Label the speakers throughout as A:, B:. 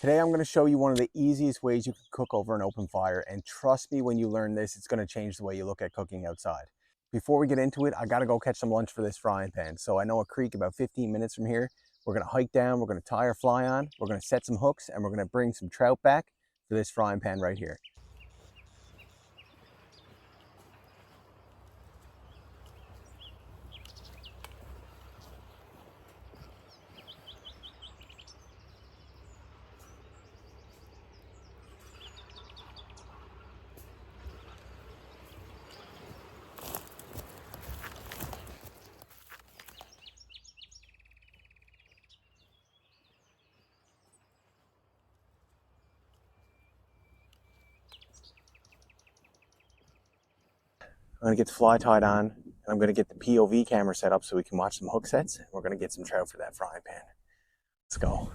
A: Today I'm going to show you one of the easiest ways you can cook over an open fire, and trust me, when you learn this, it's going to change the way you look at cooking outside. Before we get into it, I got to go catch some lunch for this frying pan. So I know a creek about 15 minutes from here. We're going to hike down, we're going to tie our fly on, we're going to set some hooks, and we're going to bring some trout back for this frying pan right here. I'm going to get the fly tied on, and I'm going to get the POV camera set up so we can watch some hook sets. We're going to get some trout for that frying pan. Let's go.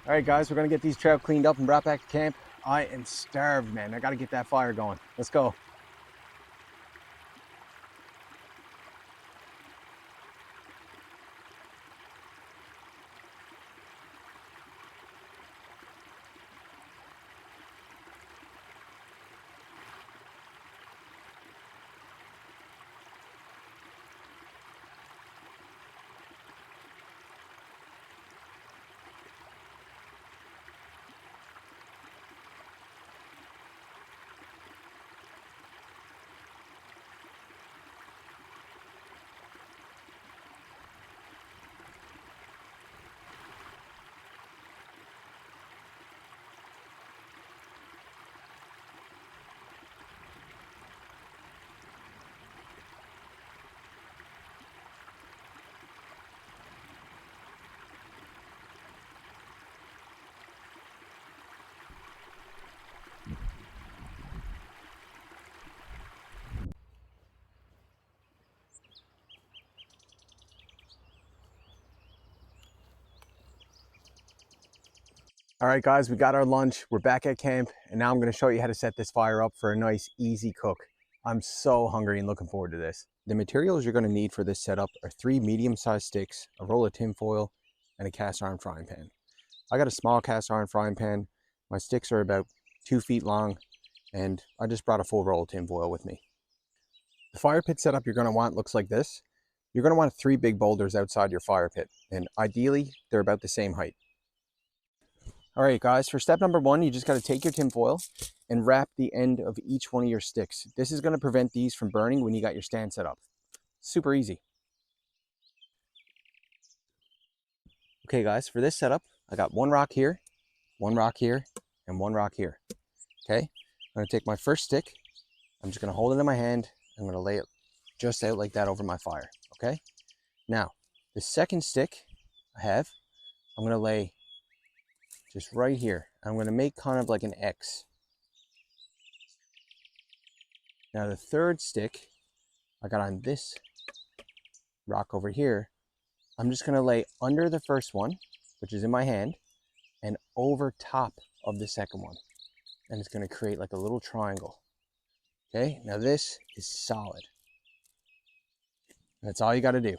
A: All right, guys, we're going to get these trout cleaned up and brought back to camp. I am starved, man. I got to get that fire going. Let's go. All right, guys, we got our lunch. We're back at camp, and now I'm going to show you how to set this fire up for a nice, easy cook. I'm so hungry and looking forward to this. The materials you're going to need for this setup are 3 medium-sized sticks, a roll of tin foil, and a cast iron frying pan. I got a small cast iron frying pan. My sticks are about 2 feet long, and I just brought a full roll of tin foil with me. The fire pit setup you're going to want looks like this. You're going to want 3 big boulders outside your fire pit, and ideally, they're about the same height. All right, guys, for step number 1, you just got to take your tin foil and wrap the end of each one of your sticks. This is going to prevent these from burning when you got your stand set up. Super easy. Okay, guys, for this setup, I got 1 rock here, 1 rock here, and 1 rock here. Okay, I'm gonna take my first stick. I'm just gonna hold it in my hand. I'm gonna lay it just out like that over my fire, okay? Now, the second stick I have, I'm gonna lay just right here. I'm gonna make kind of like an X. Now the third stick I got on this rock over here, I'm just gonna lay under the first one, which is in my hand, and over top of the second one. And it's gonna create like a little triangle. Okay, now this is solid. That's all you gotta do.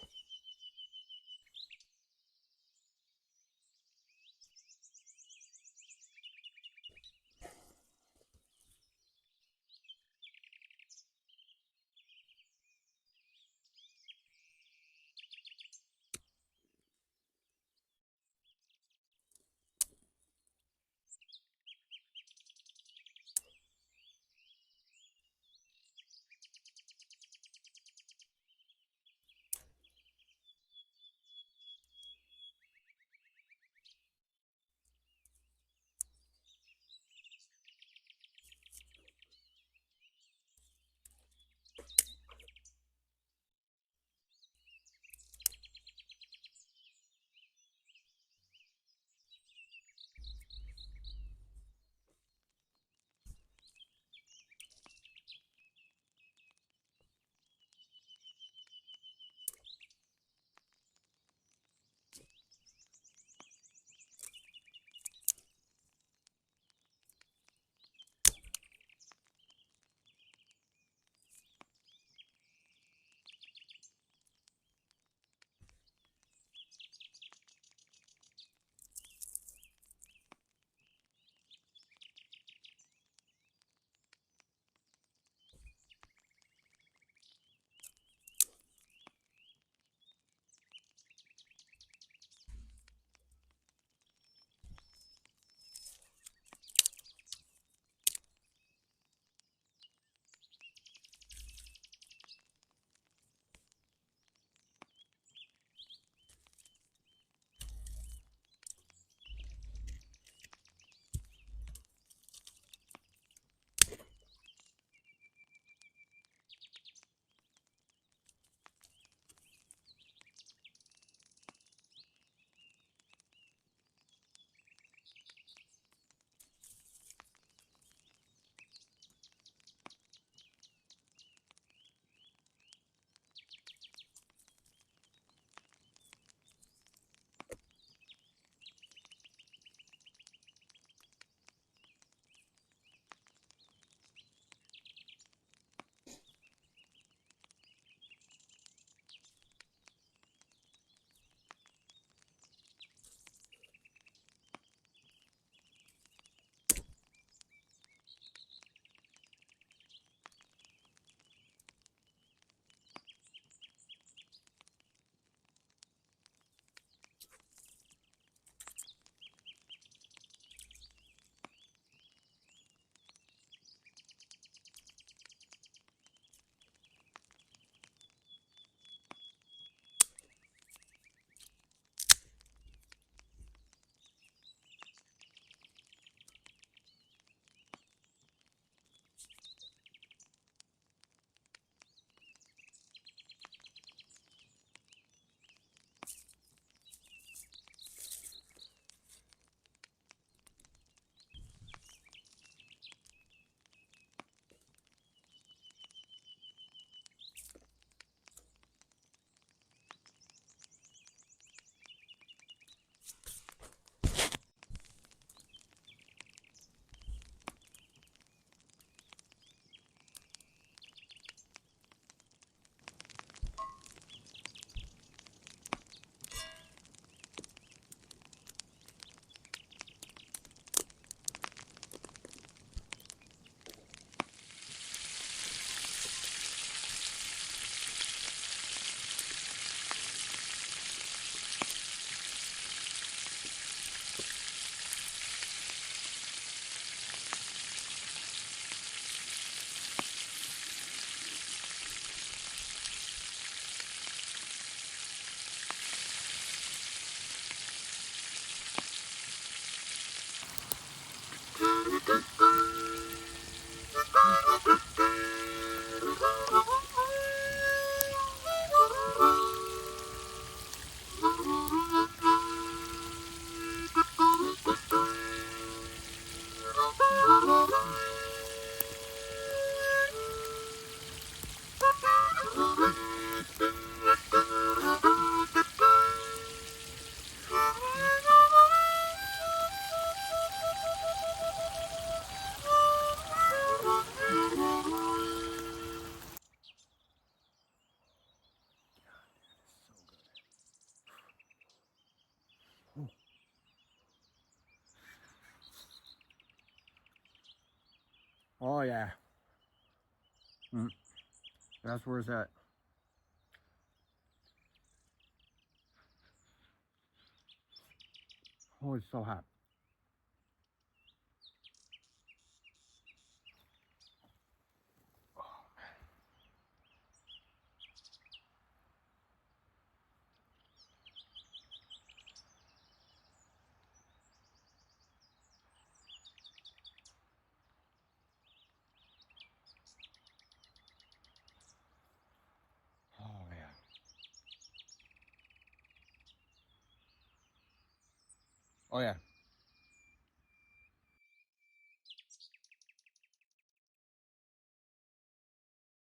A: yeah. That's where it's at. Oh, it's so hot. Oh, yeah. Oh, yeah.